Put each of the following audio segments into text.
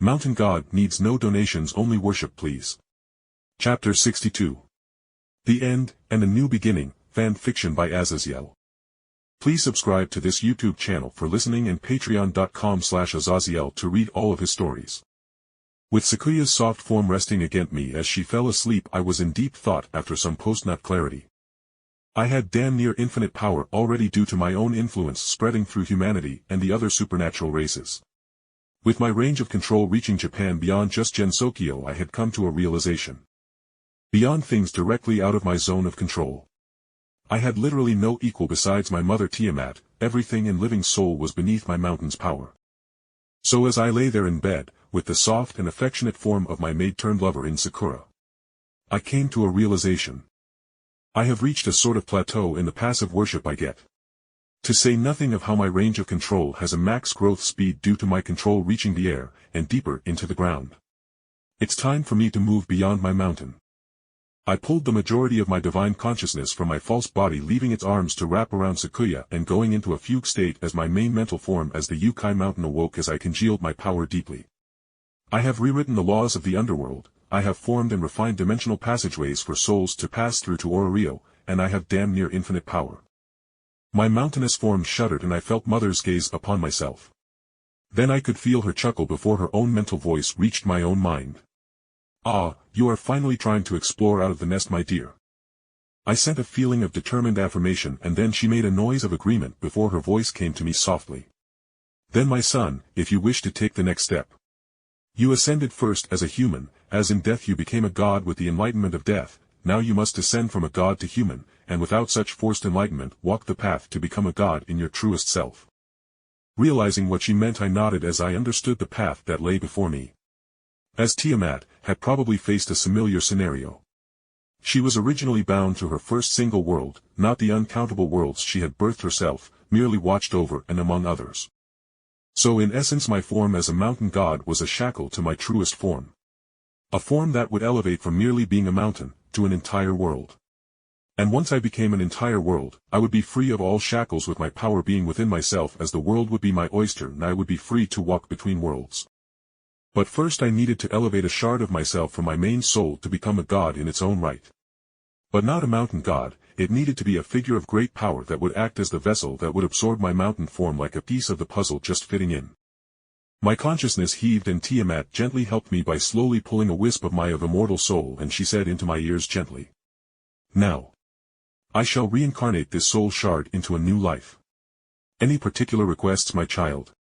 Mountain God needs no donations, only worship please. Chapter 62. The End, and a New Beginning, fan fiction by Azazyel. Please subscribe to this YouTube channel for listening and patreon.com/Azazyel to read all of his stories. With Sakuya's soft form resting against me as she fell asleep, I was in deep thought after some post-nut clarity. I had damn near infinite power already due to my own influence spreading through humanity and the other supernatural races. With my range of control reaching Japan beyond just Gensokyo, I had come to a realization. Beyond things directly out of my zone of control. I had literally no equal besides my mother Tiamat. Everything in living soul was beneath my mountain's power. So as I lay there in bed, with the soft and affectionate form of my maid-turned lover in Sakura, I came to a realization. I have reached a sort of plateau in the passive worship I get. To say nothing of how my range of control has a max growth speed due to my control reaching the air, and deeper into the ground. It's time for me to move beyond my mountain. I pulled the majority of my divine consciousness from my false body, leaving its arms to wrap around Sakuya and going into a fugue state as my main mental form as the Yukai mountain awoke as I congealed my power deeply. I have rewritten the laws of the underworld, I have formed and refined dimensional passageways for souls to pass through to Ororio, and I have damn near infinite power. My mountainous form shuddered and I felt Mother's gaze upon myself. Then I could feel her chuckle before her own mental voice reached my own mind. Ah, you are finally trying to explore out of the nest, my dear. I sent a feeling of determined affirmation, and then she made a noise of agreement before her voice came to me softly. Then my son, if you wish to take the next step. You ascended first as a human, as in death you became a god with the enlightenment of death, now you must descend from a god to human, and without such forced enlightenment walk the path to become a god in your truest self. Realizing what she meant, I nodded as I understood the path that lay before me. As Tiamat had probably faced a similar scenario. She was originally bound to her first single world, not the uncountable worlds she had birthed herself, merely watched over and among others. So in essence my form as a mountain god was a shackle to my truest form. A form that would elevate from merely being a mountain, to an entire world. And once I became an entire world, I would be free of all shackles with my power being within myself, as the world would be my oyster and I would be free to walk between worlds. But first I needed to elevate a shard of myself from my main soul to become a god in its own right. But not a mountain god, it needed to be a figure of great power that would act as the vessel that would absorb my mountain form like a piece of the puzzle just fitting in. My consciousness heaved and Tiamat gently helped me by slowly pulling a wisp of my immortal soul, and she said into my ears gently. Now. I shall reincarnate this soul shard into a new life. Any particular requests, my child?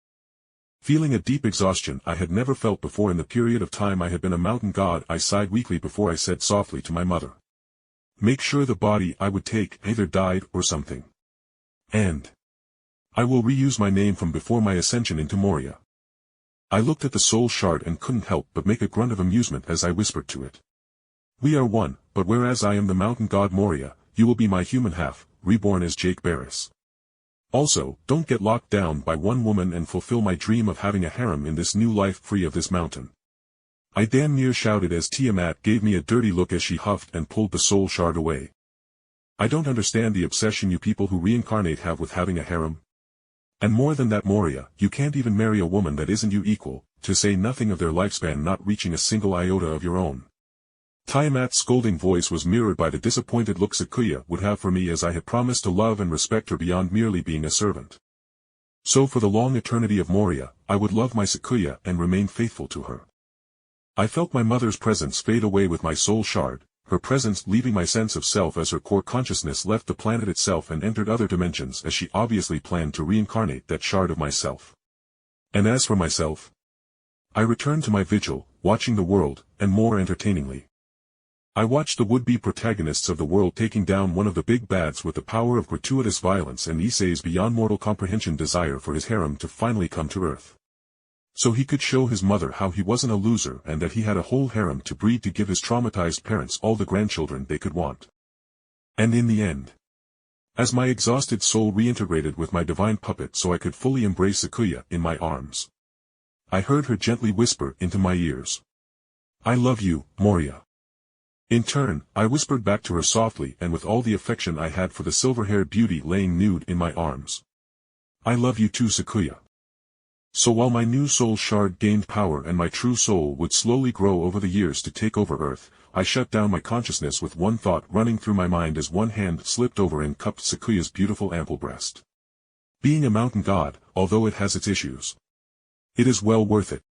Feeling a deep exhaustion I had never felt before in the period of time I had been a mountain god, I sighed weakly before I said softly to my mother. Make sure the body I would take either died or something. And I will reuse my name from before my ascension into Moria. I looked at the soul shard and couldn't help but make a grunt of amusement as I whispered to it. We are one, but whereas I am the mountain god Moria, you will be my human half, reborn as Jake Barris. Also, don't get locked down by one woman and fulfill my dream of having a harem in this new life free of this mountain. I damn near shouted as Tiamat gave me a dirty look as she huffed and pulled the soul shard away. I don't understand the obsession you people who reincarnate have with having a harem. And more than that, Moria, you can't even marry a woman that isn't you equal, to say nothing of their lifespan not reaching a single iota of your own. Tiamat's scolding voice was mirrored by the disappointed look Sakuya would have for me, as I had promised to love and respect her beyond merely being a servant. So for the long eternity of Moria, I would love my Sakuya and remain faithful to her. I felt my mother's presence fade away with my soul shard, her presence leaving my sense of self as her core consciousness left the planet itself and entered other dimensions, as she obviously planned to reincarnate that shard of myself. And as for myself, I returned to my vigil, watching the world, and more entertainingly. I watched the would-be protagonists of the world taking down one of the big bads with the power of gratuitous violence and Issei's beyond mortal comprehension desire for his harem to finally come to earth. So he could show his mother how he wasn't a loser and that he had a whole harem to breed to give his traumatized parents all the grandchildren they could want. And in the end, as my exhausted soul reintegrated with my divine puppet so I could fully embrace Sakuya in my arms, I heard her gently whisper into my ears. I love you, Moria. In turn, I whispered back to her softly and with all the affection I had for the silver-haired beauty laying nude in my arms. I love you too, Sakuya. So while my new soul shard gained power and my true soul would slowly grow over the years to take over Earth, I shut down my consciousness with one thought running through my mind as one hand slipped over and cupped Sakuya's beautiful ample breast. Being a mountain god, although it has its issues, it is well worth it.